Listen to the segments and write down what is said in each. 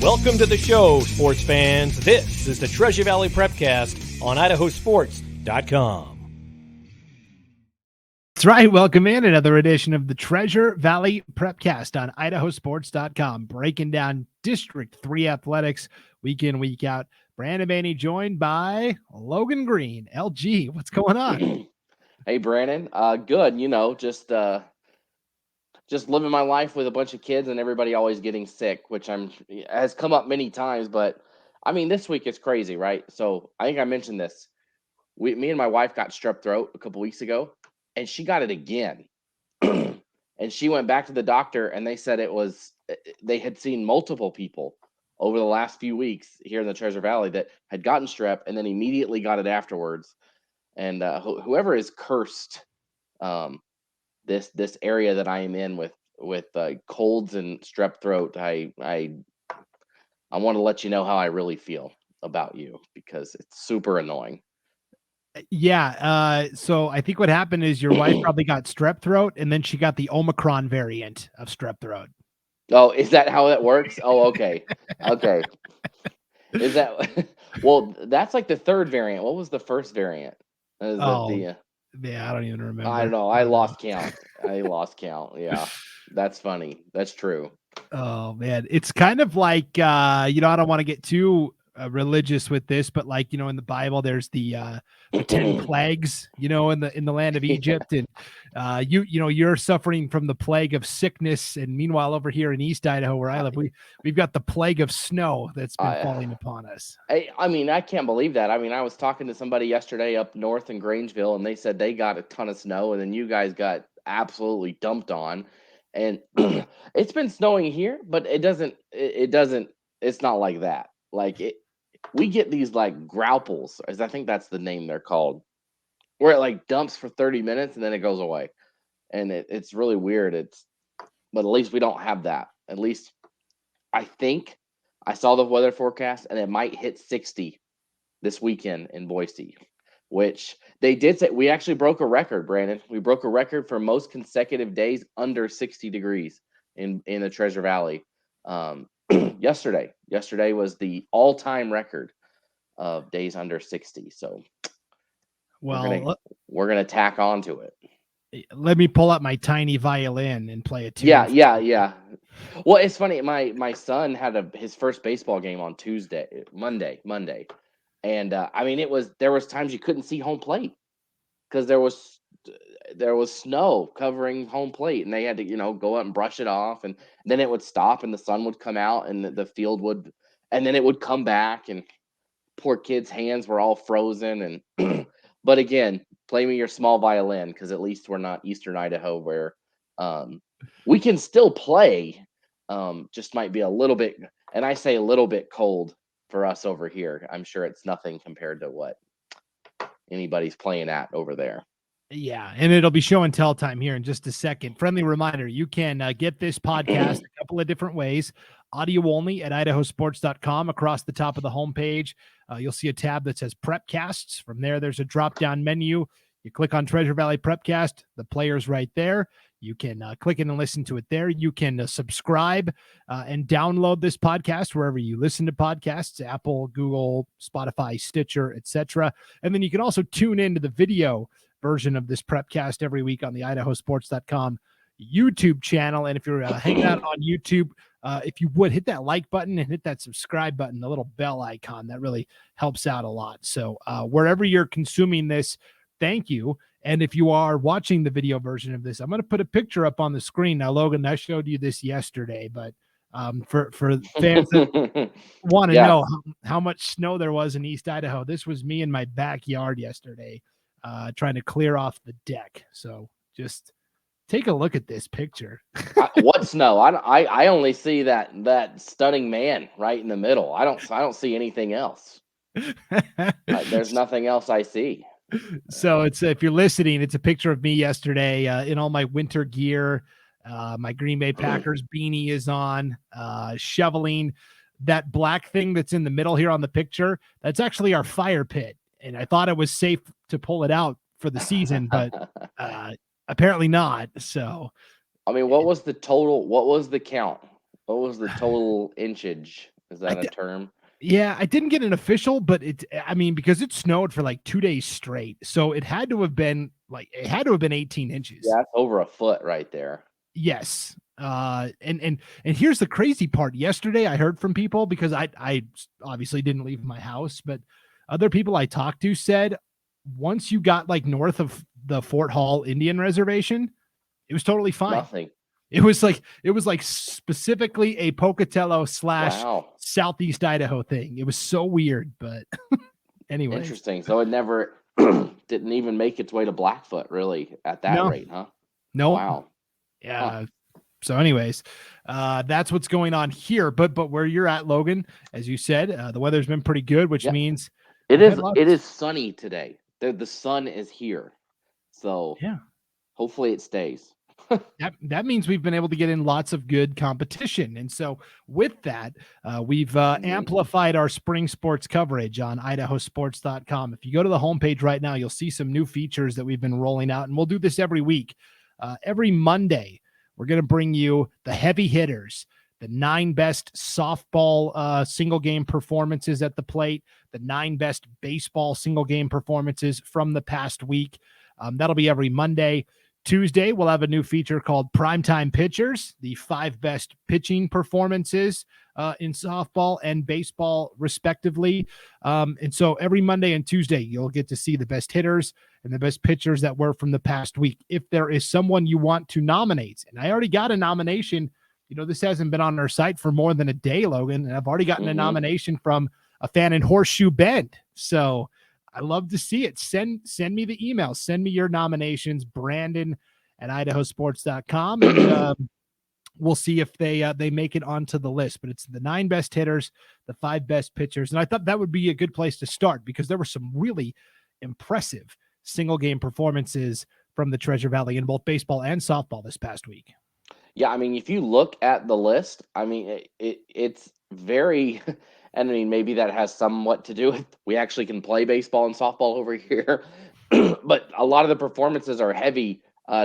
Welcome to the show, sports fans. This is the Treasure Valley Prepcast on IdahoSports.com. That's right. Welcome in another edition of the Treasure Valley Prepcast on IdahoSports.com, breaking down District 3 athletics week in, week out. Brandon Baney joined by Logan Green. LG, what's going on? Hey, Brandon. Good. Just living my life with a bunch of kids and everybody always getting sick, which has come up many times. But I mean, this week it's crazy, right? So I think I mentioned this. Me and my wife got strep throat a couple weeks ago, and she got it again. And she went back to the doctor, and they said they had seen multiple people over the last few weeks here in the Treasure Valley that had gotten strep and then immediately got it afterwards. And whoever is cursed this area that I am in with colds and strep throat, I want to let you know how I really feel about you, because it's super annoying. Yeah. So I think what happened is your wife probably got strep throat, and then she got the Omicron variant of strep throat. Oh, is that how that works? Oh, okay. Okay. Is that well, that's like the third variant. What was the first variant? Is it yeah, I don't even remember. I don't know. I lost count. Yeah. That's funny. That's true. Oh man, it's kind of like I don't want to get too religious with this, but like in the Bible, there's the 10 plagues, in the land of Egypt, and you're suffering from the plague of sickness, and meanwhile over here in East Idaho, where I live, we've got the plague of snow that's been falling upon us. I mean, I can't believe that. I mean, I was talking to somebody yesterday up north in Grangeville, and they said they got a ton of snow, and then you guys got absolutely dumped on. And it's been snowing here, but it's not like that. We get these like graupels, as I think that's the name they're called, where it like dumps for 30 minutes and then it goes away. And it's really weird. But at least we don't have that. At least I think I saw the weather forecast, and it might hit 60 this weekend in Boise, which they did say. We actually broke a record, Brandon. We broke a record for most consecutive days under 60 degrees in the Treasure Valley. Yesterday was the all-time record of days under 60. So we're gonna tack on to it. Let me pull up my tiny violin and play a tune. Yeah. Well, it's funny. My son had his first baseball game on Monday, and I mean, there was times you couldn't see home plate because there was snow covering home plate, and they had to go out and brush it off, and then it would stop, and the sun would come out, and the field would, and then it would come back, and poor kids' hands were all frozen, and but again, play me your small violin, because at least we're not Eastern Idaho where we can still play. Just might be a little bit, and I say a little bit cold for us over here. I'm sure it's nothing compared to what anybody's playing at over there. Yeah, and it'll be show and tell time here in just a second. Friendly reminder, you can get this podcast a couple of different ways. Audio only at IdahoSports.com. Across the top of the homepage, you'll see a tab that says Prepcasts. From there's a drop-down menu. You click on Treasure Valley Prepcast. The player's right there. You can click in and listen to it there. You can subscribe and download this podcast wherever you listen to podcasts, Apple, Google, Spotify, Stitcher, etc. And then you can also tune into the video version of this Prepcast every week on the IdahoSports.com YouTube channel. And if you're hanging out on YouTube, if you would hit that like button and hit that subscribe button, the little bell icon, that really helps out a lot. So wherever you're consuming this, thank you. And if you are watching the video version of this, I'm going to put a picture up on the screen. Now, Logan, I showed you this yesterday, but for fans that want to know how much snow there was in East Idaho, this was me in my backyard yesterday trying to clear off the deck. So just take a look at this picture. What snow? I only see that stunning man right in the middle. I don't see anything else. There's nothing else I see. So it's, if you're listening, it's a picture of me yesterday in all my winter gear. My Green Bay Packers beanie is on, shoveling. That black thing that's in the middle here on the picture, that's actually our fire pit. And I thought it was safe to pull it out for the season, but apparently not. So, I mean, what was the total? What was the count? What was the total inchage Is that a term? Yeah, I didn't get an official, but because it snowed for like 2 days straight. So it had to have been 18 inches. Yeah, that's over a foot right there. Yes. And here's the crazy part. Yesterday I heard from people, because I obviously didn't leave my house, but other people I talked to said once you got like north of the Fort Hall Indian Reservation, it was totally fine. Nothing. It was like specifically a Pocatello / Wow. Southeast Idaho thing. It was so weird, but anyway. Interesting. So it never didn't even make its way to Blackfoot, really, at that rate, huh? No. Wow. Yeah. Huh. So anyways, that's what's going on here. But where you're at, Logan, as you said, the weather's been pretty good, which means it is sunny today. The sun is here. So yeah, hopefully it stays. that means we've been able to get in lots of good competition. And so with that, we've amplified our spring sports coverage on IdahoSports.com. If you go to the homepage right now, you'll see some new features that we've been rolling out, and we'll do this every week. Every Monday, we're going to bring you the heavy hitters, the 9 best softball single game performances at the plate, the 9 best baseball single game performances from the past week. That'll be every Monday. Tuesday, we'll have a new feature called Primetime Pitchers, the 5 best pitching performances in softball and baseball, respectively. And so every Monday and Tuesday, you'll get to see the best hitters and the best pitchers that were from the past week. If there is someone you want to nominate, and I already got a nomination, this hasn't been on our site for more than a day, Logan, and I've already gotten a nomination from a fan in Horseshoe Bend. So I love to see it. Send me the email. Send me your nominations, Brandon at IdahoSports.com, and we'll see if they make it onto the list. But it's the 9 best hitters, the 5 best pitchers, and I thought that would be a good place to start because there were some really impressive single game performances from the Treasure Valley in both baseball and softball this past week. Yeah, I mean, if you look at the list, I mean, it's very, and I mean, maybe that has somewhat to do with we actually can play baseball and softball over here, but a lot of the performances are heavy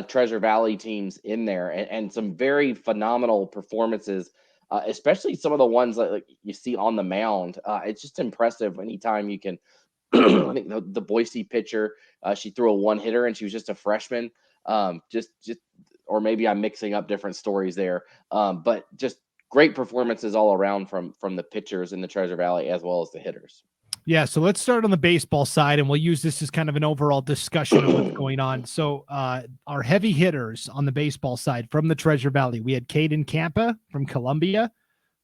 Treasure Valley teams in there, and some very phenomenal performances, especially some of the ones that like, you see on the mound. It's just impressive anytime you can. I think the Boise pitcher, she threw a 1-hitter and she was just a freshman. Just or maybe I'm mixing up different stories there. But just great performances all around from the pitchers in the Treasure Valley as well as the hitters. Yeah, so let's start on the baseball side, and we'll use this as kind of an overall discussion of what's going on. So our heavy hitters on the baseball side from the Treasure Valley, we had Caden Campa from Columbia,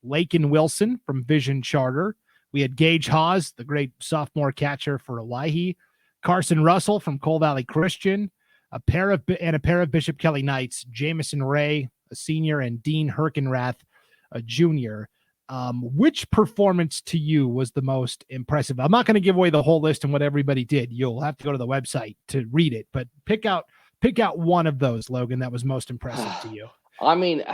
Lakin Wilson from Vision Charter. We had Gage Hawes, the great sophomore catcher for Owyhee, Carson Russell from Coal Valley Christian, a pair of Bishop Kelly Knights, Jamison Ray, a senior, and Dean Herkenrath, a junior. Which performance to you was the most impressive? I'm not going to give away the whole list and what everybody did. You'll have to go to the website to read it, but pick out one of those, Logan, that was most impressive to you. I mean,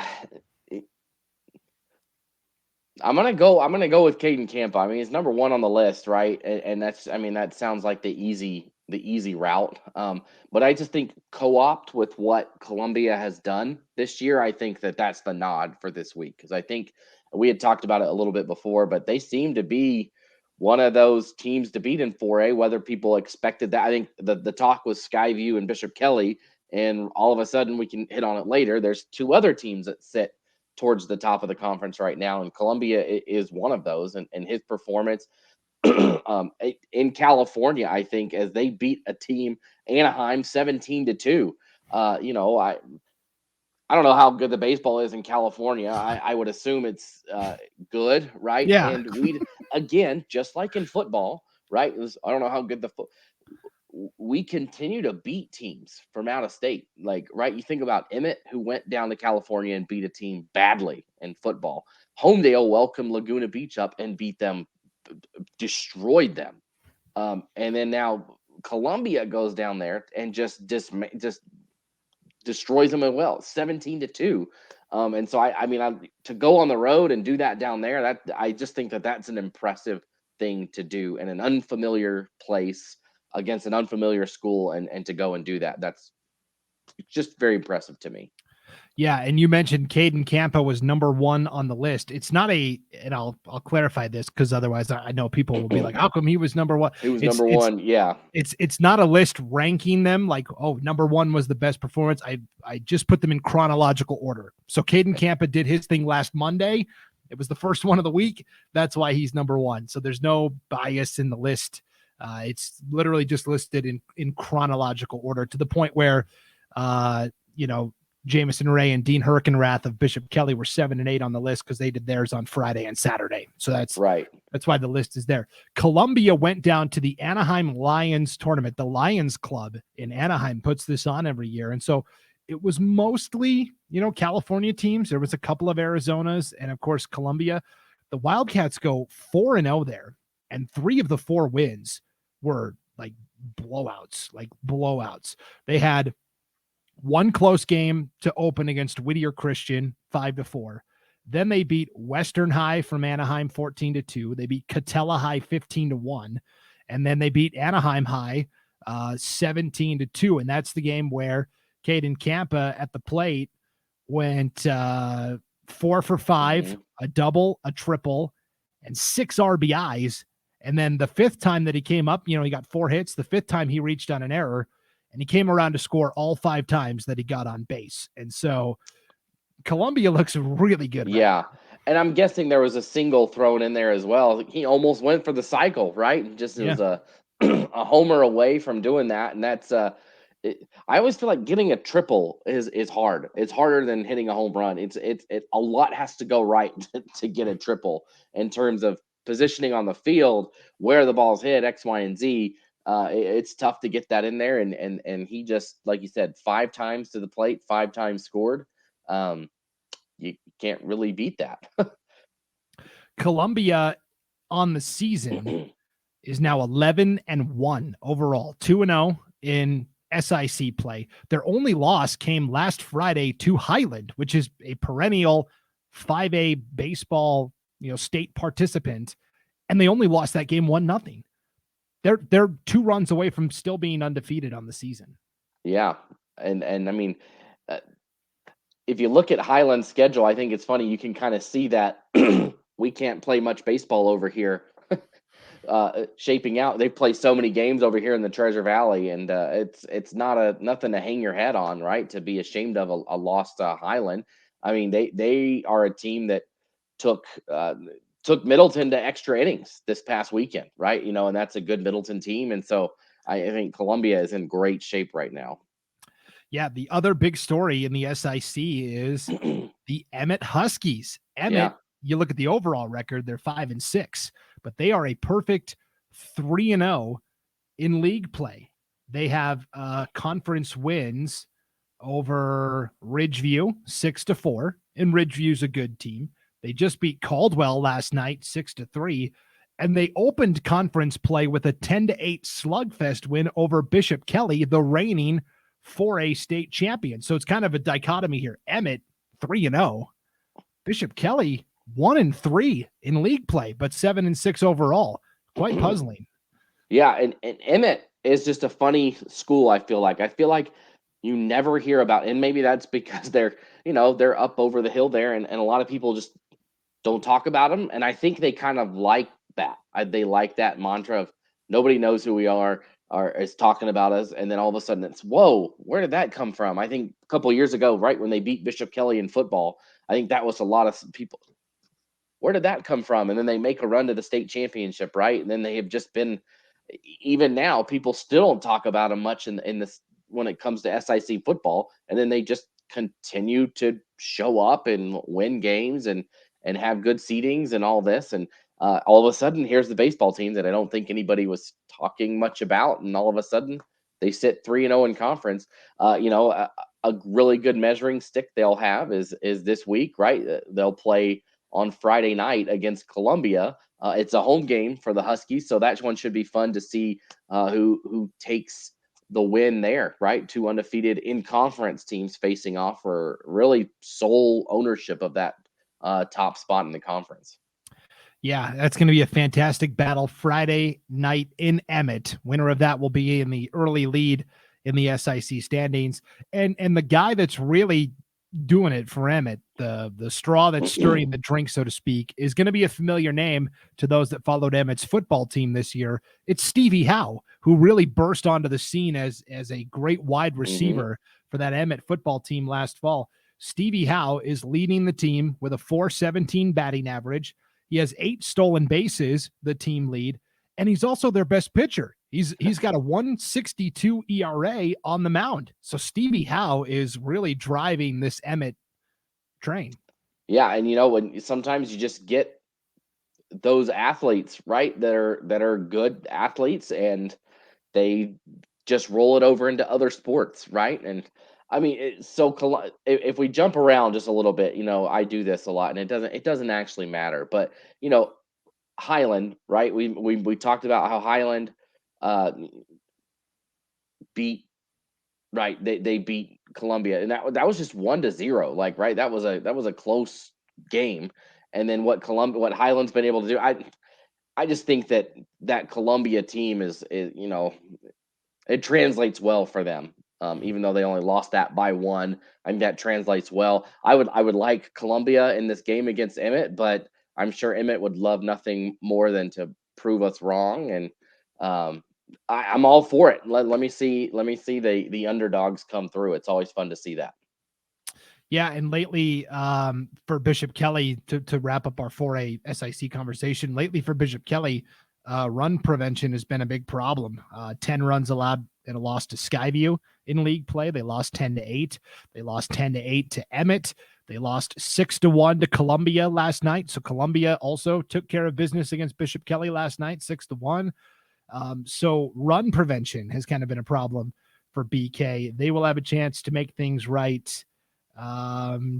I'm gonna go with Caden Campa. I mean, he's number 1 on the list, right? And that's, I mean, that sounds like the easy route. But I just think co-opt with what Columbia has done this year. I think that's the nod for this week because I think we had talked about it a little bit before, but they seem to be one of those teams to beat in 4A. Whether people expected that, I think the talk was Skyview and Bishop Kelly, and all of a sudden we can hit on it later. There's 2 other teams that sit towards the top of the conference right now, and Columbia is one of those. And his performance in California, I think, as they beat a team, Anaheim, 17-2. I don't know how good the baseball is in California. I would assume it's good, right? Yeah. And we, again, just like in football, right? I don't know how good we continue to beat teams from out of state. Like, right, you think about Emmett, who went down to California and beat a team badly in football. Homedale welcomed Laguna Beach up and beat them, destroyed them. And then now Columbia goes down there and just destroys them as well, 17-2. And so I mean, to go on the road and do that down there, that I just think that's an impressive thing to do in an unfamiliar place against an unfamiliar school, and to go and do that. That's just very impressive to me. Yeah, and you mentioned Caden Campa was number 1 on the list. It's not and I'll clarify this because otherwise I know people will be like, how come he was number 1? He was number 1, yeah. It's not a list ranking them like, oh, number 1 was the best performance. I just put them in chronological order. So Caden Campa did his thing last Monday. It was the first one of the week. That's why he's number 1. So there's no bias in the list. It's literally just listed in chronological order to the point where, Jamison Ray and Dean Herkenrath of Bishop Kelly were 7 and 8 on the list because they did theirs on Friday and Saturday. So that's right. That's why the list is there. Columbia went down to the Anaheim Lions tournament. The Lions Club in Anaheim puts this on every year. And so it was mostly, California teams. There was a couple of Arizonas and, of course, Columbia. The Wildcats go 4-0 there, and 3 of the 4 wins were like blowouts. They had one close game to open against Whittier Christian, 5-4. Then they beat Western High from Anaheim 14-2. They beat Catella High 15-1. And then they beat Anaheim High 17-2. And that's the game where Caden Campa at the plate went 4 for 5, a double, a triple, and 6 RBIs. And then the 5th time that he came up, he got 4 hits. The 5th time he reached on an error, and he came around to score all 5 times that he got on base. And so Columbia looks really good. Yeah. And I'm guessing there was a single thrown in there as well. He almost went for the cycle, right? It was a homer away from doing that. And that's I always feel like getting a triple is hard. It's harder than hitting a home run. It's a lot has to go right to get a triple in terms of positioning on the field, where the ball's hit, X, Y, and Z. It's tough to get that in there, and he just, like you said, 5 times to the plate, 5 times scored. You can't really beat that. Columbia on the season is now 11-1 overall, 2-0 in SIC play. Their only loss came last Friday to Highland, which is a perennial 5A baseball, state participant, and they only lost that game 1-0. They're 2 runs away from still being undefeated on the season. Yeah, and I mean, if you look at Highland's schedule, I think it's funny. You can kind of see that we can't play much baseball over here. Shaping out, they play so many games over here in the Treasure Valley, and it's nothing to hang your head on, right? To be ashamed of a loss to Highland. I mean, they are a team that took Middleton to extra innings this past weekend, right? And that's a good Middleton team, and so I think Columbia is in great shape right now. Yeah, the other big story in the SIC is the Emmett Huskies. Emmett, You look at the overall record, they're 5-6, but they are a perfect 3-0 in league play. They have conference wins over Ridgeview 6-4, and Ridgeview's a good team. They just beat Caldwell last night 6-3, and they opened conference play with a 10-8 slugfest win over Bishop Kelly, the reigning 4A state champion. So it's kind of a dichotomy here. Emmett 3-0, Bishop Kelly 1-3 in league play, but 7-6 overall. Quite puzzling. Yeah, and Emmett is just a funny school. I feel like you never hear about, and maybe that's because they're up over the hill there, and a lot of people just don't talk about them. And I think they kind of like that. They like that mantra of nobody knows who we are or is talking about us, and then all of a sudden it's, whoa, where did that come from? I think a couple of years ago, right when they beat Bishop Kelly in football, I think that was a lot of people. Where did that come from? And then they make a run to the state championship, right? And then they have just been, even now, people still don't talk about them much in this when it comes to SIC football, and then they just continue to show up and win games and have good seedings and all this, and all of a sudden, here's the baseball team that I don't think anybody was talking much about, and all of a sudden, they sit 3-0 in conference. A really good measuring stick they'll have is this week, right? They'll play on Friday night against Columbia. It's a home game for the Huskies, so that one should be fun to see who takes the win there, right? 2 undefeated in conference teams facing off for really sole ownership of that top spot in the conference. Yeah, that's going to be a fantastic battle Friday night in Emmett. Winner of that will be in the early lead in the SIC standings. And the guy that's really doing it for Emmett, the straw that's stirring the drink, so to speak, is going to be a familiar name to those that followed Emmett's football team this year. It's Stevie Howe, who really burst onto the scene as a great wide receiver for that Emmett football team last fall. Stevie Howe is leading the team with a .417 batting average. He has 8 stolen bases, the team lead, and he's also their best pitcher. He's got a 1.62 ERA on the mound. So Stevie Howe is really driving this Emmett train. Yeah, and when sometimes you just get those athletes, right, that are good athletes, and they just roll it over into other sports, right? And I mean, if we jump around just a little bit, I do this a lot, and it doesn't actually matter. But Highland, right? We talked about how Highland beat, right? They beat Columbia, and that was just 1-0, like, right? That was a close game. And then what Highland's been able to do, I just think that Columbia team is it translates well for them. Even though they only lost that by 1, I think that translates well. I would like Columbia in this game against Emmett, but I'm sure Emmett would love nothing more than to prove us wrong. And I'm all for it. Let me see the underdogs come through. It's always fun to see that. Yeah, and lately, for Bishop Kelly, to wrap up our 4A SIC conversation, lately for Bishop Kelly, run prevention has been a big problem. 10 runs allowed in a loss to Skyview in league play. They lost 10-8. They lost 10-8 to Emmett. They lost 6-1 to Columbia last night. So Columbia also took care of business against Bishop Kelly last night, 6-1. So run prevention has kind of been a problem for BK. They will have a chance to make things right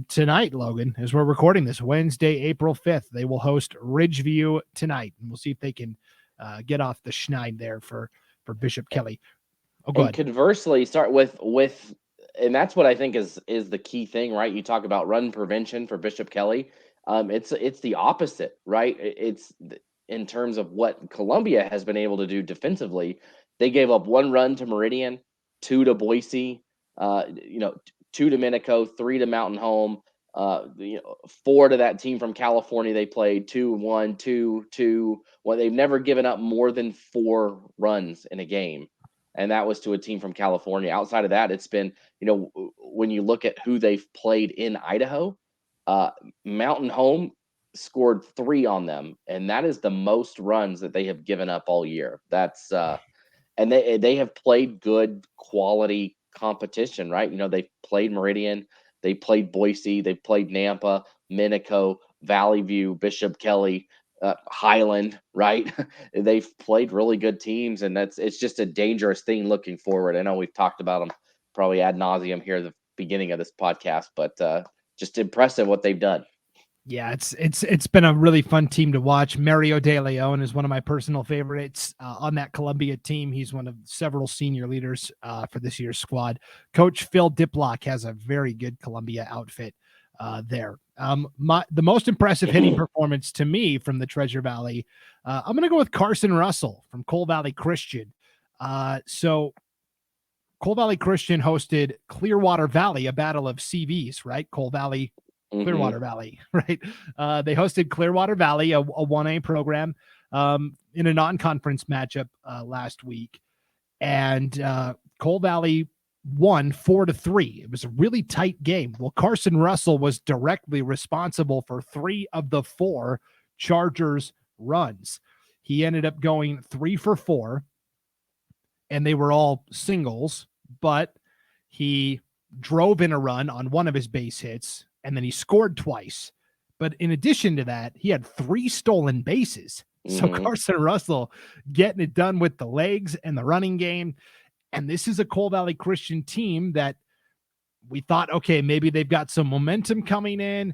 tonight, Logan, as we're recording this Wednesday, April 5th. They will host Ridgeview tonight, and we'll see if they can get off the schneid there for Bishop Kelly. Go ahead. Conversely, start with and that's what I think is the key thing, right? You talk about run prevention for Bishop Kelly. It's the opposite, right? It's in terms of what Columbia has been able to do defensively. They gave up 1 run to Meridian, 2 to Boise, 2 to Minico, 3 to Mountain Home, 4 to that team from California they played, 2-1, 2-2. Well, they've never given up more than 4 runs in a game, and that was to a team from California. Outside of that, it's been, when you look at who they've played in Idaho, Mountain Home scored 3 on them, and that is the most runs that they have given up all year. That's and they have played good quality competition, right? They've played Meridian, they played Boise, they played Nampa, Minico, Valley View, Bishop Kelly, Highland, right? They've played really good teams, and it's just a dangerous thing looking forward. I know we've talked about them probably ad nauseum here at the beginning of this podcast, but just impressive what they've done. Yeah, it's been a really fun team to watch. Mario De Leon is one of my personal favorites on that Columbia team. He's one of several senior leaders for this year's squad. Coach Phil Diplock has a very good Columbia outfit there. The most impressive hitting performance to me from the Treasure Valley, I'm going to go with Carson Russell from Cole Valley Christian. So Cole Valley Christian hosted Clearwater Valley, a battle of CVs, right? Cole Valley, Clearwater Valley, right? They hosted Clearwater Valley, a 1A program, in a non-conference matchup last week. And Cole Valley won 4-3. It was a really tight game. Well, Carson Russell was directly responsible for 3 of the 4 Chargers runs. He ended up going 3 for 4, and they were all singles, but he drove in a run on one of his base hits, and then he scored twice. But in addition to that, he had 3 stolen bases. So Carson Russell getting it done with the legs and the running game. And this is a Cole Valley Christian team that we thought, okay, maybe they've got some momentum coming in,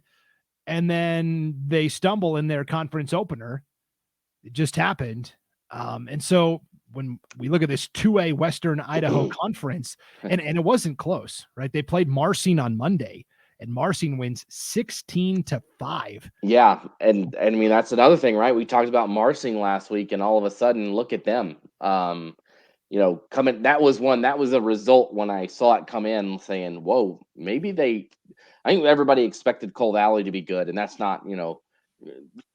and then they stumble in their conference opener. It just happened. And so when we look at this 2A Western Idaho Conference, and it wasn't close, right? They played Marsing on Monday, and Marsing wins 16-5. Yeah, and I mean, that's another thing, right? We talked about Marsing last week, and all of a sudden, look at them. Coming. That was a result when I saw it come in, saying, "Whoa, maybe they." I think everybody expected Cole Valley to be good, and that's not,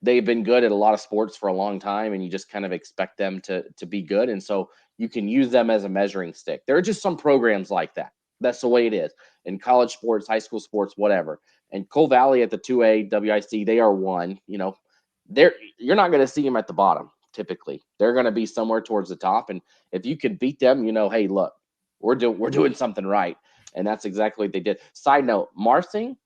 they've been good at a lot of sports for a long time, and you just kind of expect them to be good. And so you can use them as a measuring stick. There are just some programs like that. That's the way it is in college sports, high school sports, whatever. And Cole Valley at the 2A WIC, they are one. You're not going to see them at the bottom typically. They're going to be somewhere towards the top. And if you can beat them, hey, look, we're doing something right. And that's exactly what they did. Side note, Marsing,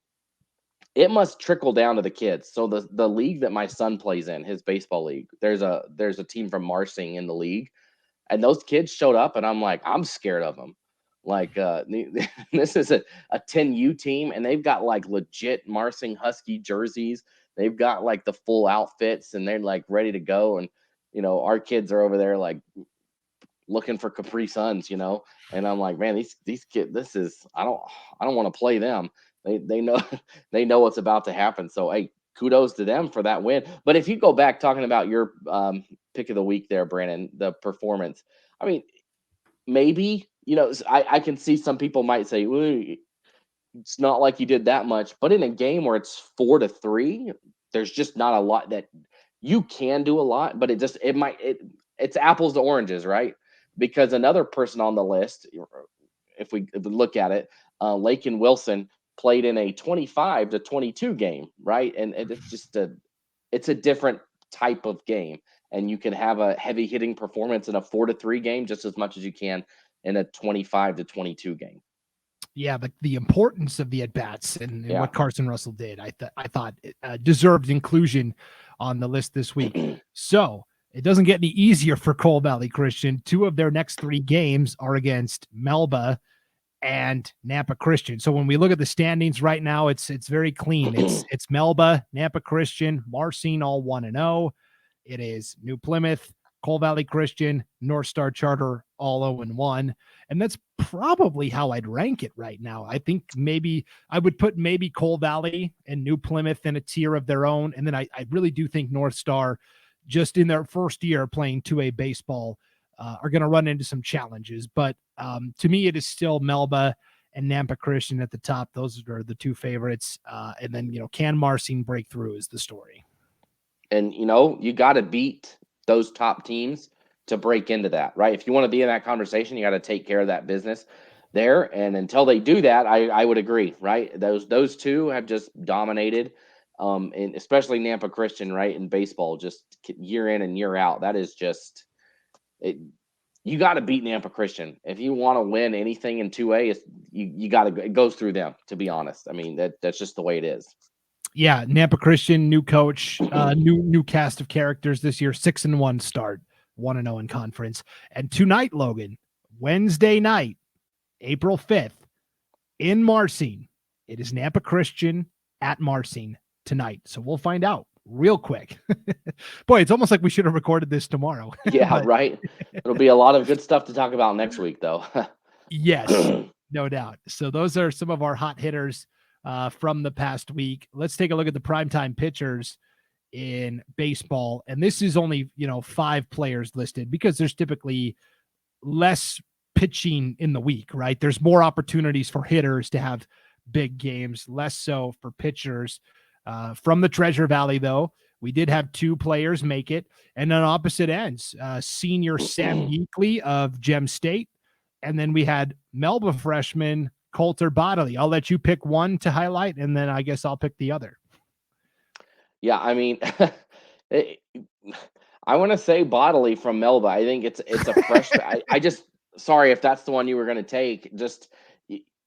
it must trickle down to the kids. So the league that my son plays in, his baseball league, there's a team from Marsing in the league, and those kids showed up, and I'm like, I'm scared of them. Like, this is a 10U team, and they've got like legit Marsing Husky jerseys. They've got like the full outfits, and they're like ready to go. And our kids are over there like looking for Capri Suns, and I'm like, man, these kids, I don't want to play them. They know they know what's about to happen. So hey, kudos to them for that win. But if you go back talking about your pick of the week there, Brandon, the performance, I mean, maybe I can see some people might say, well, it's not like you did that much, but in a game where it's 4-3, there's just not a lot that you can do a lot, but it's apples to oranges, right? Because another person on the list, if we look at it, Lakin Wilson played in a 25-22 game, right? And it's just it's a different type of game, and you can have a heavy hitting performance in a 4-3 game just as much as you can in a 25-22 game. Yeah, but the importance of the at-bats and what Carson Russell did, I thought deserved inclusion on the list this week. So it doesn't get any easier for Cole Valley Christian. 2 of their next 3 games are against Melba and Nampa Christian. So when we look at the standings right now, it's very clean. It's Melba, Nampa Christian, Marsing all 1-0. It is New Plymouth, Cole Valley Christian, North Star Charter all 0-1. And that's probably how I'd rank it right now. I think maybe I would put Cole Valley and New Plymouth in a tier of their own. And then I really do think North Star, just in their first year playing 2A baseball, are going to run into some challenges. But to me, it is still Melba and Nampa Christian at the top. Those are the 2 favorites. And then, can Marsing break through is the story. And, you got to beat those top teams to break into that, right? If you want to be in that conversation, you got to take care of that business there. And until they do that, I would agree, right? Those 2 have just dominated, and especially Nampa Christian, right, in baseball, just year in and year out. That is just it. You got to beat Nampa Christian if you want to win anything in 2A. You got to. It goes through them. To be honest, I mean that's just the way it is. Yeah, Nampa Christian, new coach, new cast of characters this year. 6-1 start, 1-0 in conference. And tonight, Logan, Wednesday night, April 5th, in Marsing, it is Nampa Christian at Marsing tonight. So we'll find out real quick. Boy, it's almost like we should have recorded this tomorrow. Yeah, right. It'll be a lot of good stuff to talk about next week, though. Yes, no doubt. So those are some of our hot hitters from the past week. Let's take a look at the primetime pitchers in baseball. And this is only, 5 players listed because there's typically less pitching in the week, right? There's more opportunities for hitters to have big games, less so for pitchers. From the Treasure Valley, though, we did have 2 players make it. And on opposite ends, senior Sam Yeakley of Gem State. And then we had Melba freshman Coulter Bodley. I'll let you pick one to highlight, and then I guess I'll pick the other. Yeah, I mean, I want to say Bodley from Melba. I think it's a freshman. I just sorry if that's the one you were going to take. Just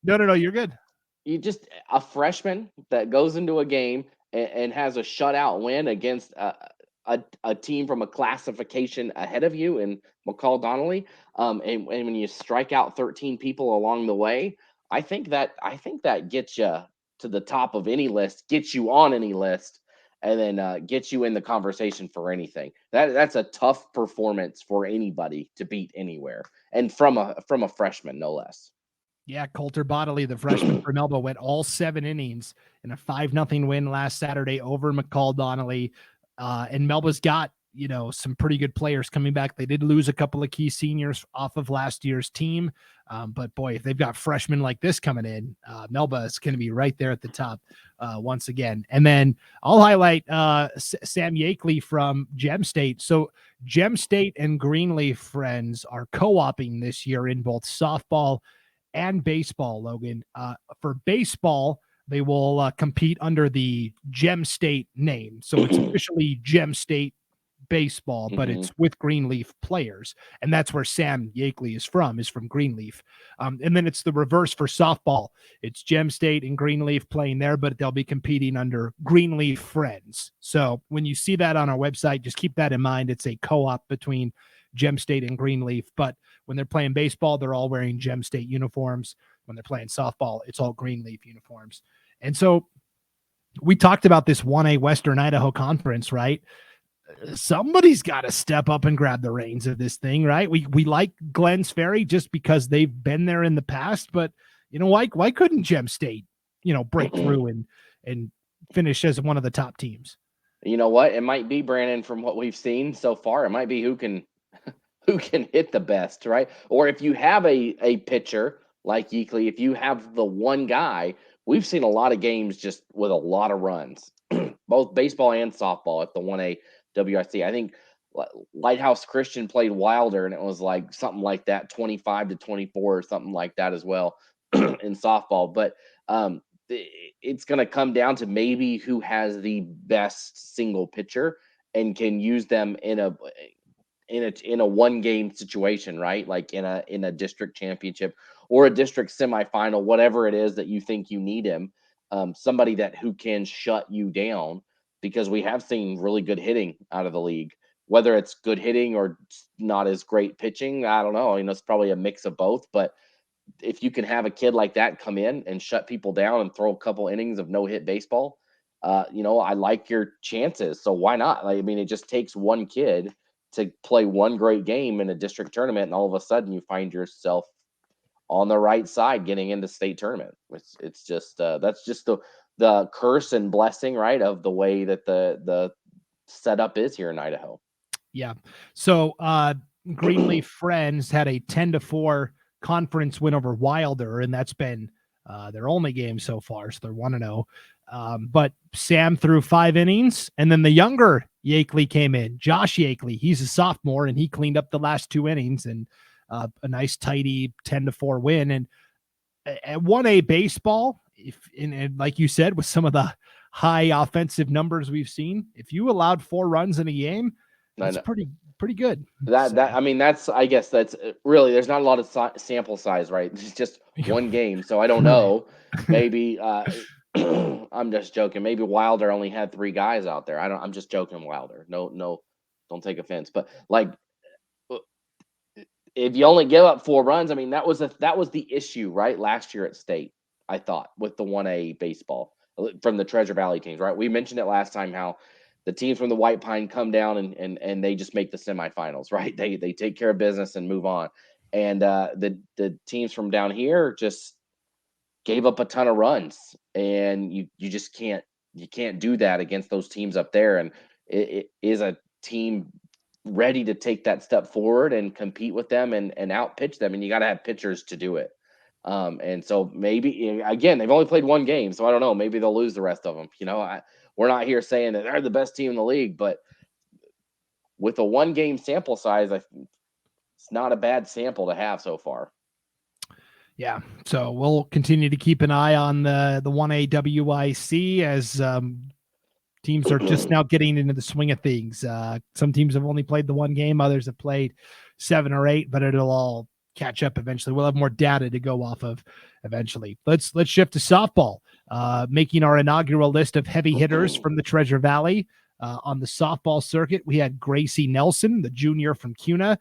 no, you're good. You just a freshman that goes into a game and has a shutout win against a team from a classification ahead of you in McCall Donnelly. And when you strike out 13 people along the way, I think that gets you to the top of any list, gets you on any list, and then gets you in the conversation for anything. That's a tough performance for anybody to beat anywhere, and from a freshman, no less. Yeah, Coulter Bodley, the freshman from Melba, went all 7 innings in a 5-0 win last Saturday over McCall Donnelly. And Melba's got some pretty good players coming back. They did lose a couple of key seniors off of last year's team. But boy, if they've got freshmen like this coming in, Melba is going to be right there at the top once again. And then I'll highlight Sam Yakeley from Gem State. So Gem State and Greenleaf Friends are co-oping this year in both softball and baseball, Logan. For baseball, they will compete under the Gem State name. So it's officially Gem State baseball, but it's with Greenleaf players. And that's where Sam Yakeley is from Greenleaf. And then it's the reverse for softball. It's Gem State and Greenleaf playing there, but they'll be competing under Greenleaf Friends. So when you see that on our website, just keep that in mind. It's a co-op between Gem State and Greenleaf, but when they're playing baseball, they're all wearing Gem State uniforms. When they're playing softball, it's all Greenleaf uniforms. And so we talked about this 1A Western Idaho Conference, right? Somebody's got to step up and grab the reins of this thing, right? We like Glens Ferry just because they've been there in the past, but why couldn't Gem State, break through and finish as one of the top teams? You know what? It might be, Brandon, from what we've seen so far, it might be who can hit the best, right? Or if you have a pitcher like Yeakley, if you have the one guy, we've seen a lot of games just with a lot of runs, both baseball and softball at the 1A WRC. I think Lighthouse Christian played Wilder, and it was like something like that, 25-24 or something like that as well in softball. But it's going to come down to maybe who has the best single pitcher and can use them in a one game situation, right? Like in a district championship or a district semifinal, whatever it is that you think you need him. Somebody who can shut you down, because we have seen really good hitting out of the league. Whether it's good hitting or not as great pitching, I don't know. It's probably a mix of both. But if you can have a kid like that come in and shut people down and throw a couple innings of no-hit baseball, I like your chances. So why not? It just takes one kid to play one great game in a district tournament, and all of a sudden you find yourself on the right side getting into state tournament. It's just that's just the curse and blessing, right, of the way that the setup is here in Idaho. Yeah. So Greenleaf Friends had a 10-4 conference win over Wilder, and that's been their only game so far. So they're 1-0. But Sam threw 5 innings, and then the younger Yakeley came in, Josh Yakeley. He's a sophomore, and he cleaned up the last 2 innings and a nice tidy 10-4 win. And at 1A baseball, and like you said, with some of the high offensive numbers we've seen, if you allowed 4 runs in a game, that's pretty good. That's I guess that's really, there's not a lot of sample size, right? It's just one game, so I don't know. Maybe I'm just joking. Maybe Wilder only had 3 guys out there. I'm just joking, Wilder. No, don't take offense. But if you only give up 4 runs, that was the issue, right? Last year at state, I thought, with the 1A baseball from the Treasure Valley teams, right? We mentioned it last time, how the teams from the White Pine come down and they just make the semifinals, right? They take care of business and move on. And the teams from down here just gave up a ton of runs, and you just can't do that against those teams up there. And it is a team ready to take that step forward and compete with them and outpitch them, and you got to have pitchers to do it. And so maybe, again, they've only played 1 game, so I don't know, maybe they'll lose the rest of them. We're not here saying that they're the best team in the league, but with a 1 game sample size, it's not a bad sample to have so far. Yeah, so we'll continue to keep an eye on the 1A WIC as teams are just now getting into the swing of things. Some teams have only played the 1 game, others have played 7 or 8, but it'll all catch up eventually. We'll have more data to go off of eventually. Let's shift to softball. Making our inaugural list of heavy hitters from the Treasure Valley on the softball circuit, we had Gracie Nelson, the junior from Kuna.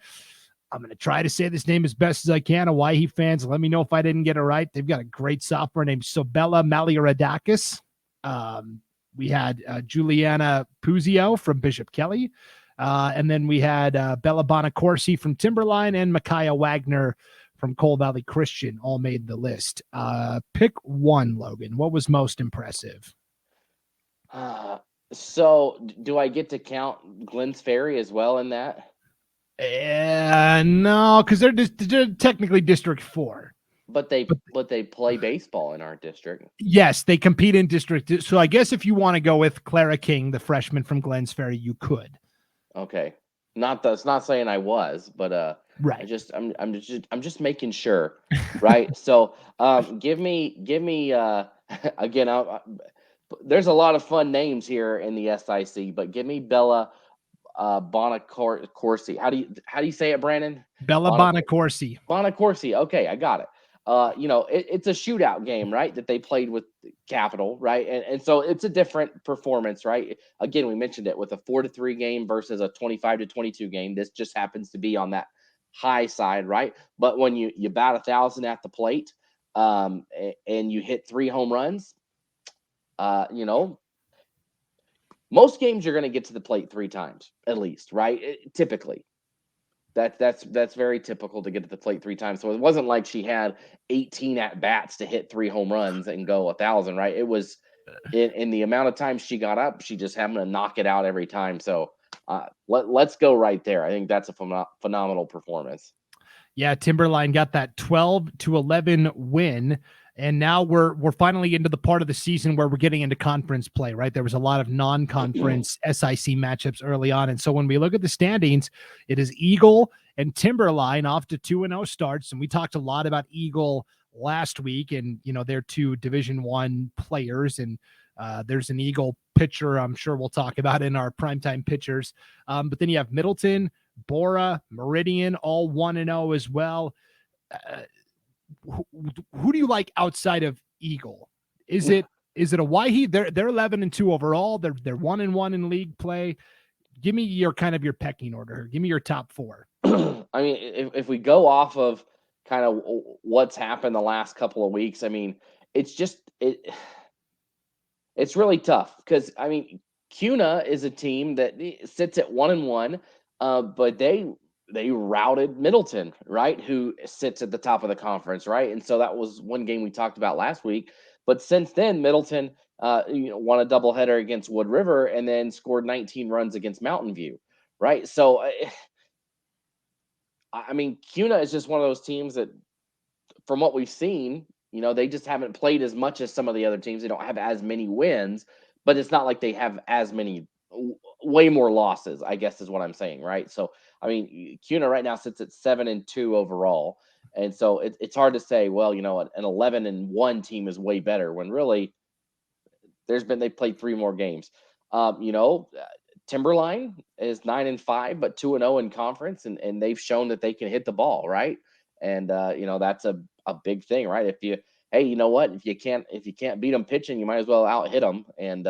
I'm going to try to say this name as best as I can. Hawaii fans, let me know if I didn't get it right. They've got a great sophomore named Sobella Maliaradakis. We had Juliana Puzio from Bishop Kelly. And then we had Bella Bonacorsi from Timberline and Micaiah Wagner from Coal Valley Christian all made the list. Pick one, Logan. What was most impressive? So, do I get to count Glenn's Ferry as well in that? No, because they're technically District 4. But they play baseball in our district. Yes, they compete in District. So I guess if you want to go with Clara King, the freshman from Glens Ferry, you could. Okay. It's not saying I was, but Right. I'm just making sure, right? So give me again there's a lot of fun names here in the SIC, but give me Bella Bonacorsi. How do you say it, Brandon? Bella Bonacorsi. Bonacorsi. Okay, I got it. It's a shootout game, right? That they played with Capital, right? And so it's a different performance, right? Again, we mentioned it with a 4-3 game versus a 25-22 game. This just happens to be on that high side, right? But when you bat 1,000 at the plate, and you hit 3 home runs, you know, most games you're going to get to the plate 3 times at least, right? Typically. That's very typical to get to the plate 3 times. So it wasn't like she had 18 at bats to hit 3 home runs and go 1,000, right? It was in the amount of times she got up, she just happened to knock it out every time. So let's go right there. I think that's a phenomenal performance. Yeah, Timberline got that 12-11 win. And now we're finally into the part of the season where we're getting into conference play, right? There was a lot of non-conference SIC matchups early on. And so when we look at the standings, it is Eagle and Timberline off to 2-0 starts. And we talked a lot about Eagle last week, and they're 2 Division I players. And there's an Eagle pitcher I'm sure we'll talk about in our primetime pitchers. But then you have Middleton, Bora, Meridian, all 1-0 as well. Who do you like outside of Eagle? Is it Hawaii? They're 11-2 overall. They're 1-1 in league play. Give me your pecking order. Give me your top 4. I mean, if we go off of kind of what's happened the last couple of weeks, I mean, it's really tough because I mean, Kuna is a team that sits at 1-1, but they routed Middleton, right? Who sits at the top of the conference, right? And so that was one game we talked about last week. But since then, Middleton, won a doubleheader against Wood River and then scored 19 runs against Mountain View, right? So, I mean, Kuna is just one of those teams that, from what we've seen, they just haven't played as much as some of the other teams. They don't have as many wins, but it's not like they have as many, way more losses, I guess is what I'm saying, right? So, I mean, Kuna right now sits at 7-2 overall. And so it's hard to say, well, an 11-1 team is way better when really they played 3 more games. Timberline is 9-5, but 2-0 in conference, and they've shown that they can hit the ball, right? And that's a big thing, right? Hey, you know what? If you can't beat them pitching, you might as well out hit them. And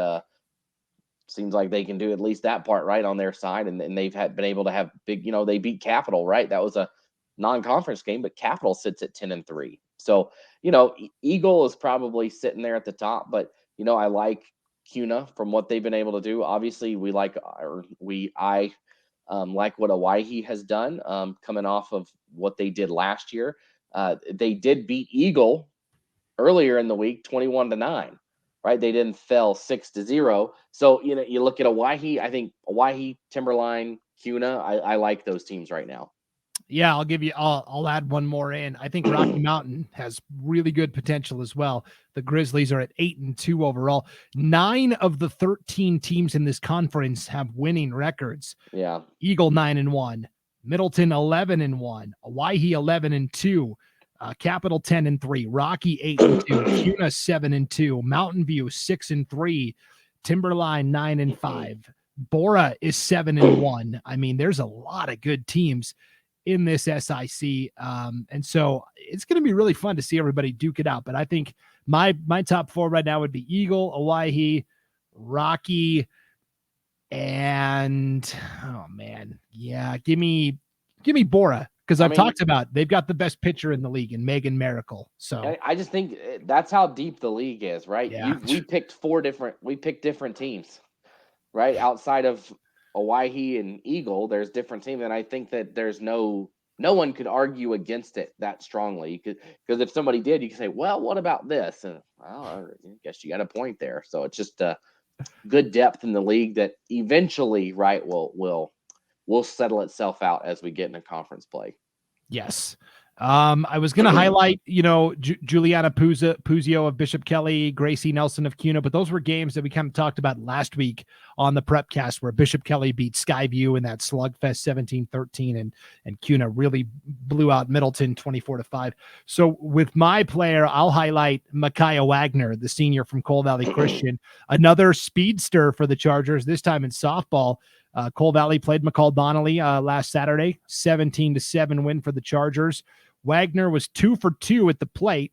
seems like they can do at least that part right on their side, and they've been able to have big. They beat Capital, right? That was a non-conference game, but Capital sits at 10-3. So Eagle is probably sitting there at the top, but I like Kuna from what they've been able to do. Obviously, I like what Hawaii has done, coming off of what they did last year. They did beat Eagle earlier in the week, 21-9, right? They didn't fell 6-0. So, you look at Hawaii, I think Hawaii, Timberline, Kuna, I like those teams right now. Yeah, I'll add one more in. I think Rocky Mountain has really good potential as well. The Grizzlies are at 8-2 overall. 9 of the 13 teams in this conference have winning records. Yeah. Eagle 9-1, Middleton 11-1, Hawaii 11-2, Capital 10-3, Rocky 8-2, Kuna 7-2, Mountain View 6-3, Timberline 9-5, Bora is 7-1. I mean, there's a lot of good teams in this SIC. And so it's going to be really fun to see everybody duke it out. But I think my top 4 right now would be Eagle, Hawaii, Rocky, and oh man, yeah, give me Bora, because I've talked about they've got the best pitcher in the league in Megan Miracle. So I just think that's how deep the league is, right? Yeah. We picked different teams, right? Outside of Hawaii and Eagle, there's different teams, and I think that there's no one could argue against it that strongly, because if somebody did, you could say, well, what about this? And well, I guess you got a point there. So it's just good depth in the league that eventually, right, will settle itself out as we get into conference play. Yes. I was going to highlight, Juliana Puzio of Bishop Kelly, Gracie Nelson of Kuna, but those were games that we kind of talked about last week on the Prepcast, where Bishop Kelly beat Skyview in that slugfest 17-13, and Kuna really blew out Middleton 24-5. So with my player, I'll highlight Micaiah Wagner, the senior from Cole Valley Christian, another speedster for the Chargers, this time in softball. Cole Valley played McCall Donnelly last Saturday, 17-7 win for the Chargers. Wagner was 2 for 2 at the plate,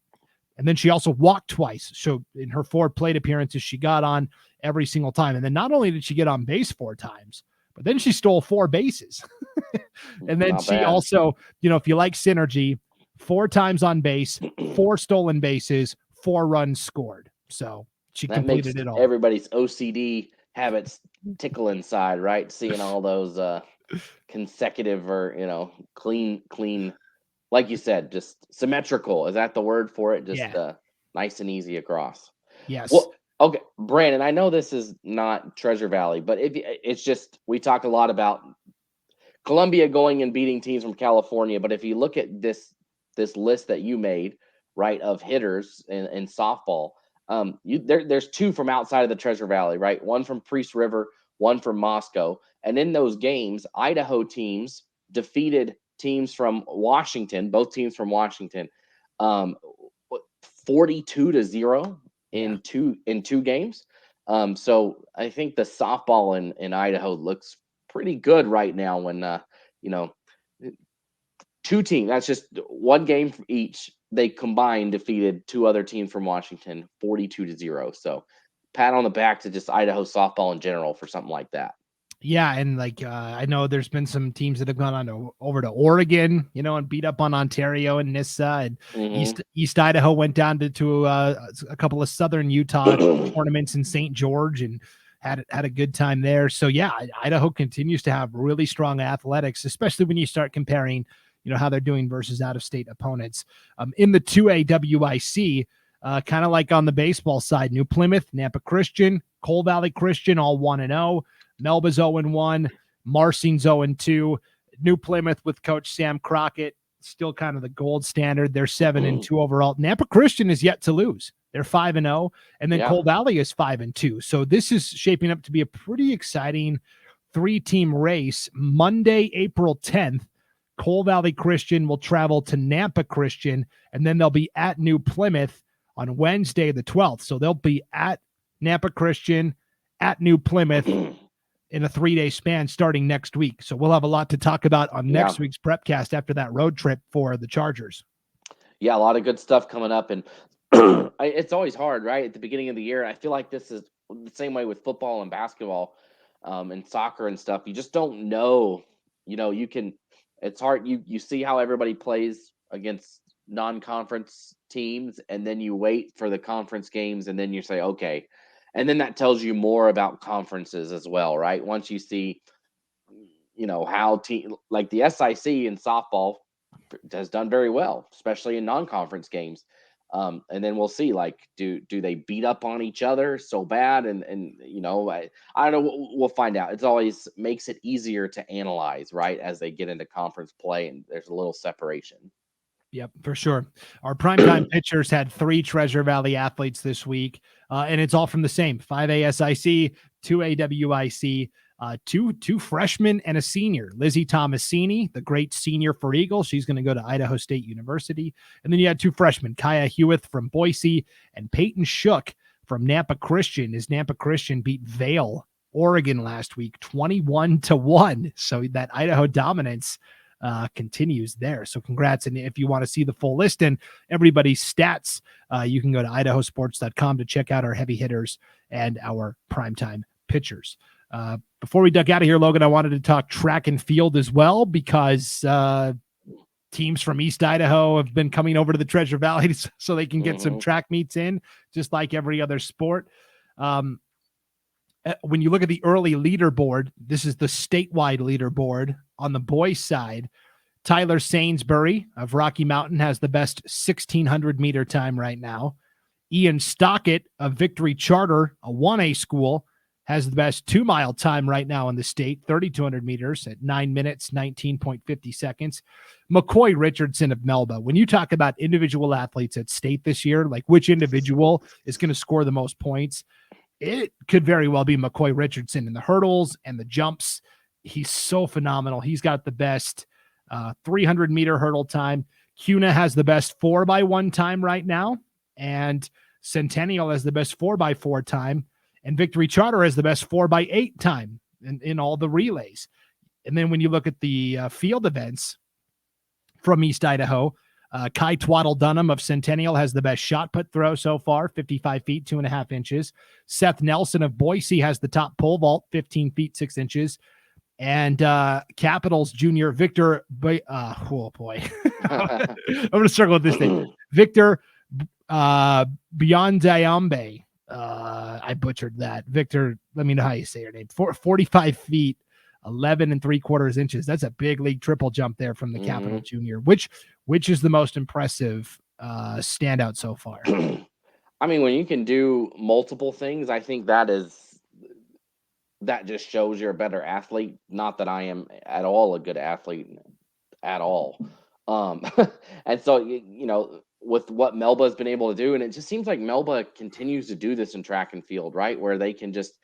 and then she also walked twice. So in her 4 plate appearances, she got on every single time. And then not only did she get on base 4 times, but then she stole 4 bases. And then she also, if you like synergy, 4 times on base, 4 stolen bases, 4 runs scored. So she completed it all. Everybody's OCD habits tickle inside, right? Seeing all those consecutive or clean, like you said, just symmetrical. Is that the word for it? Just nice and easy across. Yes. Well, okay, Brandon, I know this is not Treasure Valley, but it's just, we talk a lot about Columbia going and beating teams from California, but if you look at this list that you made, right, of hitters in softball, there's 2 from outside of the Treasure Valley, right? One from Priest River, one from Moscow. And in those games, Idaho teams defeated teams from Washington, both teams from Washington, 42-0 in two games. So I think the softball in Idaho looks pretty good right now when 2 teams, that's just 1 game from each, they combined defeated 2 other teams from Washington 42-0. So pat on the back to just Idaho softball in general for something like that. Yeah, and I know there's been some teams that have gone over to Oregon, and beat up on Ontario and Nissa, and East Idaho went down to a couple of Southern Utah tournaments in St. George and had a good time there. So yeah, Idaho continues to have really strong athletics, especially when you start comparing, how they're doing versus out-of-state opponents. In the 2A WIC, kind of like on the baseball side, New Plymouth, Nampa Christian, Cole Valley Christian, all 1-0. Melba's 0-1, Marcine's 0-2. New Plymouth with Coach Sam Crockett, still kind of the gold standard. They're 7-2 overall. Nampa Christian is yet to lose. They're 5-0, and then Cole Valley is 5-2. So this is shaping up to be a pretty exciting 3-team race. Monday, April 10th, Cole Valley Christian will travel to Nampa Christian, and then they'll be at New Plymouth on Wednesday, the 12th. So they'll be at Nampa Christian, at New Plymouth, in a 3-day span starting next week. So we'll have a lot to talk about on next week's Prepcast after that road trip for the Chargers. Yeah, a lot of good stuff coming up. And it's always hard, right? At the beginning of the year, I feel like this is the same way with football and basketball and soccer and stuff. You just don't know, it's hard. You see how everybody plays against non-conference teams, and then you wait for the conference games, and then you say, okay. And then that tells you more about conferences as well, right? Once you see, how like the SIC in softball has done very well, especially in non-conference games. And then we'll see, like, do they beat up on each other so bad? And I don't know. We'll find out. It's always makes it easier to analyze, right, as they get into conference play, and there's a little separation. Yep, for sure. Our primetime pitchers had 3 Treasure Valley athletes this week, and it's all from the same 5A SIC, 2A WIC, two freshmen and a senior. Lizzie Tomasini, the great senior for Eagle. She's going to go to Idaho State University. And then you had 2 freshmen, Kaya Hewitt from Boise and Peyton Shook from Nampa Christian, as Nampa Christian beat Vail, Oregon last week, 21-1. So that Idaho dominance continues there. So congrats. And if you want to see the full list and everybody's stats, you can go to IdahoSports.com to check out our heavy hitters and our primetime pitchers. Before we duck out of here, Logan, I wanted to talk track and field as well, because teams from East Idaho have been coming over to the Treasure Valley so they can get some track meets in, just like every other sport. When you look at the early leaderboard, this is the statewide leaderboard. On the boys' side, Tyler Sainsbury of Rocky Mountain has the best 1,600-meter time right now. Ian Stockett of Victory Charter, a 1A school, has the best 2-mile time right now in the state, 3,200 meters at 9 minutes, 19.50 seconds. McCoy Richardson of Melba. When you talk about individual athletes at state this year, like which individual is going to score the most points, it could very well be McCoy Richardson in the hurdles and the jumps. He's so phenomenal. He's got the best 300-meter hurdle time. Kuna has the best 4x1 time right now, and Centennial has the best 4x4 time, and Victory Charter has the best 4x8 time in all the relays. And then when you look at the field events from East Idaho, Kai Twaddle Dunham of Centennial has the best shot put throw so far, 55 feet, 2.5 inches. Seth Nelson of Boise has the top pole vault, 15 feet, 6 inches. And Capitals junior Victor, oh boy, I'm going to struggle with this thing. Victor Biondiambe. I butchered that. Victor, let me know how you say your name. 45 feet, 11 3/4 inches. That's a big league triple jump there from the Capital junior. Which is the most impressive standout so far? I mean, when you can do multiple things, I think that just shows you're a better athlete. Not that I am at all a good athlete at all. And so, with what Melba has been able to do, and it just seems like Melba continues to do this in track and field, right? Where they can just,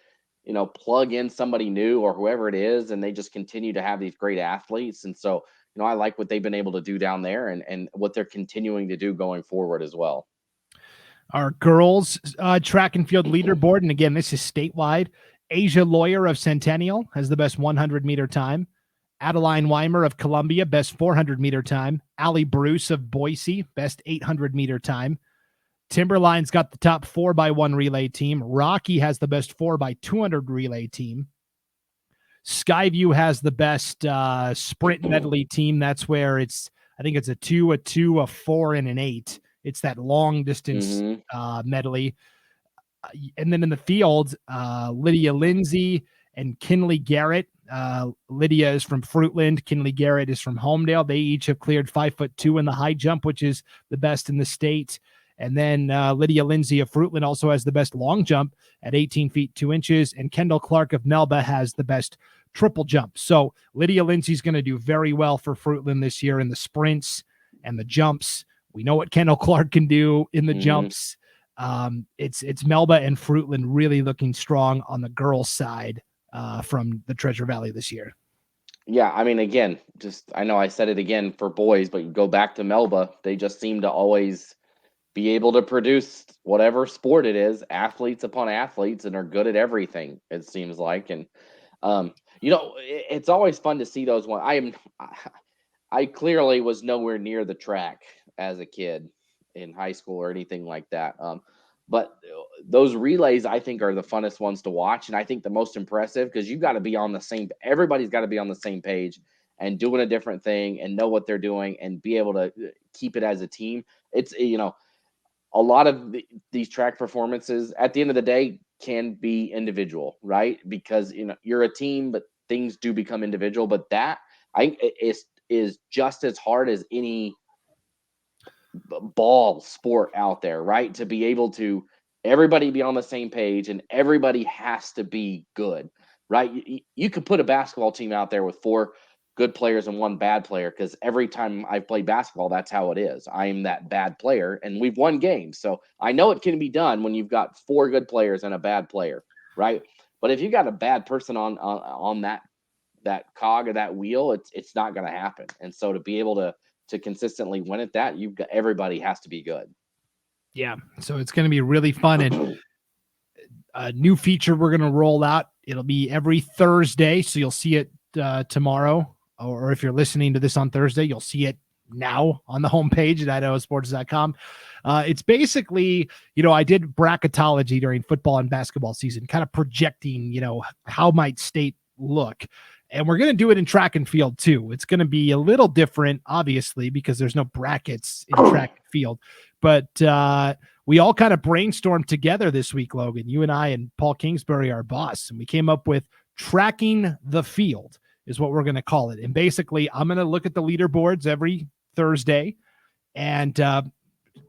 plug in somebody new or whoever it is, and they just continue to have these great athletes. And so, I like what they've been able to do down there and what they're continuing to do going forward as well. Our girls track and field leaderboard, and again, this is statewide. Asia Lawyer of Centennial has the best 100-meter time. Adeline Weimer of Columbia, best 400-meter time. Allie Bruce of Boise, best 800-meter time. Timberline's got the top 4x1 relay team. Rocky has the best 4x200 relay team. Skyview has the best sprint medley team. That's where I think it's a 2, a 2, a 4, and an 8. It's that long distance medley. And then in the field, Lydia Lindsay and Kinley Garrett. Lydia is from Fruitland. Kinley Garrett is from Homedale. They each have cleared 5'2" in the high jump, which is the best in the state. And then Lydia Lindsay of Fruitland also has the best long jump at 18 feet, 2 inches. And Kendall Clark of Melba has the best triple jump. So Lydia Lindsay's going to do very well for Fruitland this year in the sprints and the jumps. We know what Kendall Clark can do in the jumps. It's Melba and Fruitland really looking strong on the girls' side from the Treasure Valley this year. Yeah, I mean, again, I know I said it again for boys, but you go back to Melba, they just seem to always be able to produce whatever sport it is, athletes upon athletes, and are good at everything, it seems like. And it's always fun to see those ones. I clearly was nowhere near the track as a kid in high school or anything like that. But those relays, I think, are the funnest ones to watch. And I think the most impressive, because everybody's got to be on the same page and doing a different thing and know what they're doing and be able to keep it as a team. It's, a lot of these track performances at the end of the day can be individual, right? Because, you're a team, but things do become individual. But that is just as hard as any ball sport out there, right? To be able to everybody be on the same page and everybody has to be good, right? You could put a basketball team out there with 4 good players and 1 bad player, because every time I've played basketball, that's how it is. I'm that bad player, and we've won games. So I know it can be done when you've got 4 good players and a bad player, right? But if you got a bad person on that cog or that wheel, it's not going to happen. And so to be able to consistently win at that, everybody has to be good. Yeah. So it's going to be really fun. And a new feature we're going to roll out. It'll be every Thursday. So you'll see it tomorrow, or if you're listening to this on Thursday, you'll see it now on the homepage at IdahoSports.com. It's basically, I did bracketology during football and basketball season, kind of projecting, how might state look. And we're going to do it in track and field too. It's going to be a little different, obviously, because there's no brackets in track and field. But we all kind of brainstormed together this week, Logan. You and I and Paul Kingsbury, our boss, and we came up with tracking the field is what we're going to call it. And basically, I'm going to look at the leaderboards every Thursday and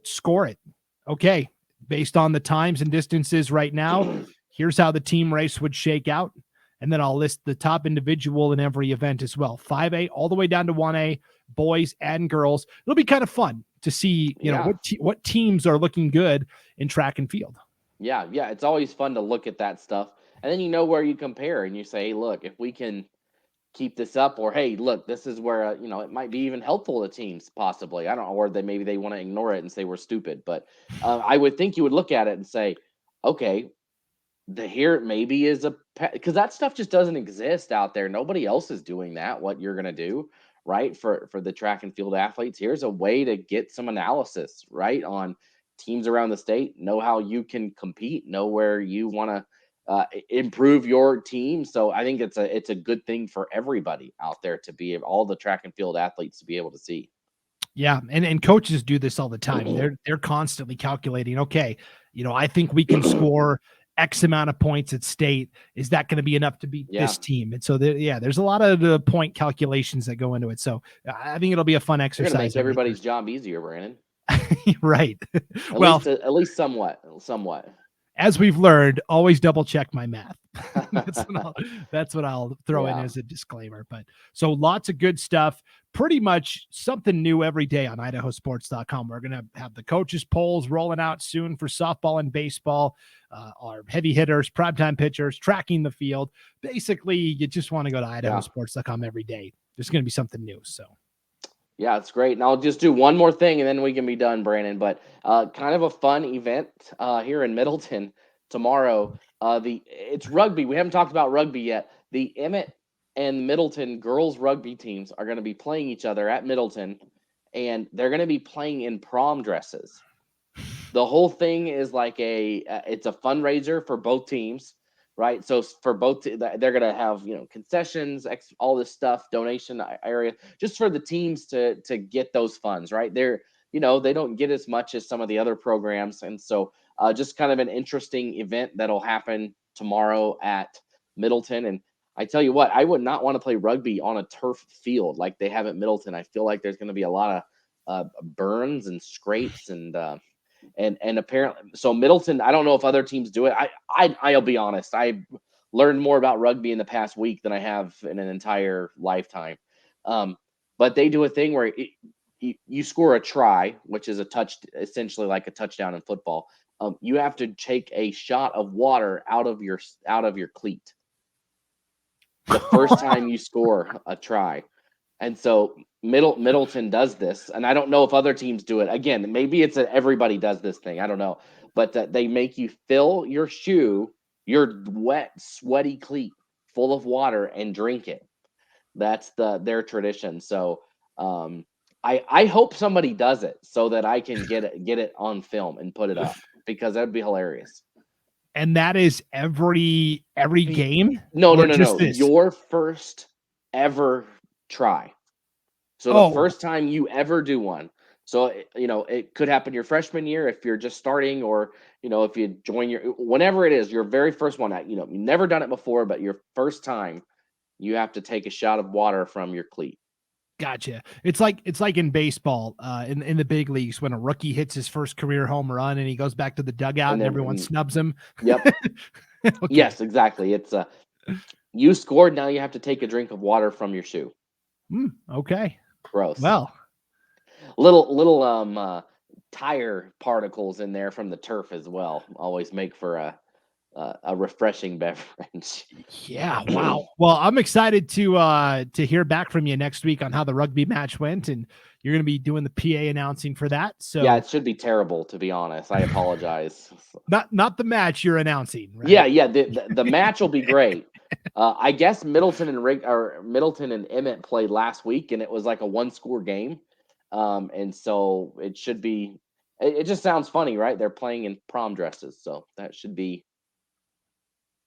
score it. Okay, based on the times and distances right now, Here's how the team race would shake out. And then I'll list the top individual in every event as well. 5A all the way down to 1A, boys and girls. It'll be kind of fun to see, what teams are looking good in track and field. Yeah. It's always fun to look at that stuff. And then you know where you compare and you say, hey, look, if we can keep this up, or hey, look, this is where it might be even helpful to teams possibly. I don't know, or maybe they want to ignore it and say we're stupid. But I would think you would look at it and say, okay, here maybe is because that stuff just doesn't exist out there. Nobody else is doing that. What you're gonna do, right? For the track and field athletes, here's a way to get some analysis, right, on teams around the state. Know how you can compete. Know where you want to improve your team. So I think it's a good thing for everybody out there to be all the track and field athletes to be able to see. Yeah, and coaches do this all the time. They're constantly calculating. Okay, I think we can score X amount of points at state. Is that going to be enough to beat this team? And so there's a lot of the point calculations that go into it. So I think it'll be a fun exercise. You're gonna make everybody's job easier, Brandon. Right. At least somewhat. As we've learned, always double check my math. That's what I'll throw in as a disclaimer. But so lots of good stuff, pretty much something new every day on IdahoSports.com. We're going to have the coaches polls rolling out soon for softball and baseball, our heavy hitters, primetime pitchers, tracking the field. Basically, you just want to go to IdahoSports.com every day. There's going to be something new. So. Yeah, it's great. And I'll just do one more thing and then we can be done, Brandon. But kind of a fun event here in Middleton tomorrow. It's rugby. We haven't talked about rugby yet. The Emmett and Middleton girls rugby teams are going to be playing each other at Middleton, and they're going to be playing in prom dresses. The whole thing is like it's a fundraiser for both teams. Right. So for both, they're going to have, concessions, all this stuff, donation area, just for the teams to get those funds. Right. They don't get as much as some of the other programs. And so just kind of an interesting event that'll happen tomorrow at Middleton. And I tell you what, I would not want to play rugby on a turf field like they have at Middleton. I feel like there's going to be a lot of burns and scrapes and apparently, so Middleton, I don't know if other teams do it. I'll be honest. I learned more about rugby in the past week than I have in an entire lifetime. But they do a thing where you score a try, which is essentially like a touchdown in football. You have to take a shot of water out of your cleat the first time you score a try. And so Middleton does this, and I don't know if other teams do it. Again, maybe it's everybody does this thing. I don't know, but they make you fill your shoe, your wet, sweaty cleat, full of water, and drink it. That's their tradition. So I hope somebody does it so that I can get it on film and put it up, because that'd be hilarious. And that is every game? No. Your first ever try. So the first time you ever do one. So, it could happen your freshman year if you're just starting, or, if you join whenever it is, your very first one, you've never done it before, but your first time you have to take a shot of water from your cleat. Gotcha. It's like in baseball, in the big leagues, when a rookie hits his first career home run and he goes back to the dugout and everyone snubs him. Yep. Okay. Yes, exactly. It's you scored. Now you have to take a drink of water from your shoe. Okay. Gross. Well, little tire particles in there from the turf as well always make for a refreshing beverage. Yeah. Wow. Well, I'm excited to hear back from you next week on how the rugby match went, and you're going to be doing the PA announcing for that. So yeah, it should be terrible, to be honest. I apologize. Not the match you're announcing. Right? Yeah. The match will be great. I guess Middleton and Emmett played last week, and it was like a 1-score game. And so it should be. It just sounds funny, right? They're playing in prom dresses, so that should be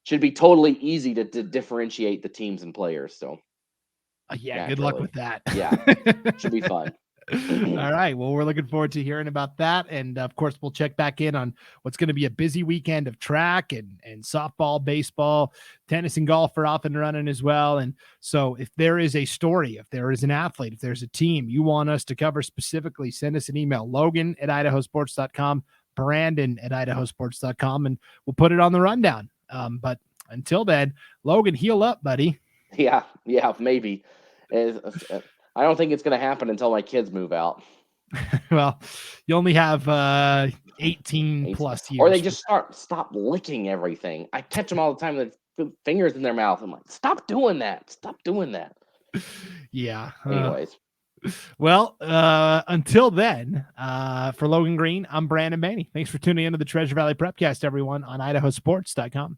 totally easy to differentiate the teams and players. So yeah, good luck with that. Yeah, should be fun. All right. Well, we're looking forward to hearing about that. And of course, we'll check back in on what's going to be a busy weekend of track and softball, baseball, tennis, and golf are off and running as well. And so if there is a story, if there is an athlete, if there's a team you want us to cover specifically, send us an email, Logan at IdahoSports.com, Brandon at IdahoSports.com, and we'll put it on the rundown. But until then, Logan, heal up, buddy. Yeah, maybe. I don't think it's going to happen until my kids move out. Well, you only have 18 plus years. Or they just stop licking everything. I catch them all the time with fingers in their mouth. I'm like, stop doing that. Stop doing that. Yeah. Anyways. Well, until then, for Logan Green, I'm Brandon Baney. Thanks for tuning into the Treasure Valley Prepcast, everyone, on IdahoSports.com.